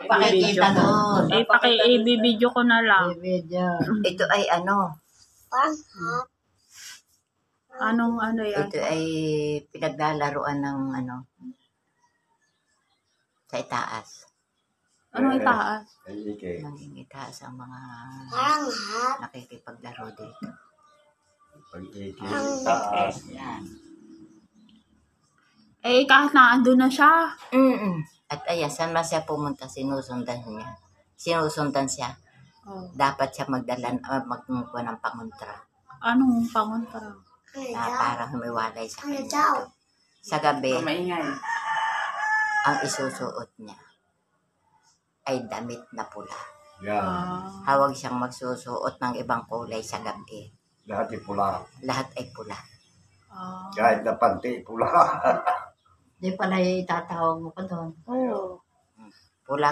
Pakikita doon. I-video ko na lang. Video. Ito ay ano? Anong ano yan? Ito ay pinaglalaruan ng ano? Sa itaas. Anong itaas? Naging itaas ang mga nakikipaglaro dito. Pag-itaas. Yan. Eh, kahit na andun na siya. At ayan, saan man siya pumunta, sinusundan niya. Sinusundan siya. Oh. Dapat siya magkuha ng pangontra. Anong pangontra? Na para humiwalay sa kanya. Sa gabi, ang isusuot niya ay damit na pula. Yan. Hawag siyang magsusuot ng ibang kulay sa gabi. Lahat ay pula. Lahat ay pula. Kahit na panty, pula. Di pala itatawag mo pa doon. Oo. Pula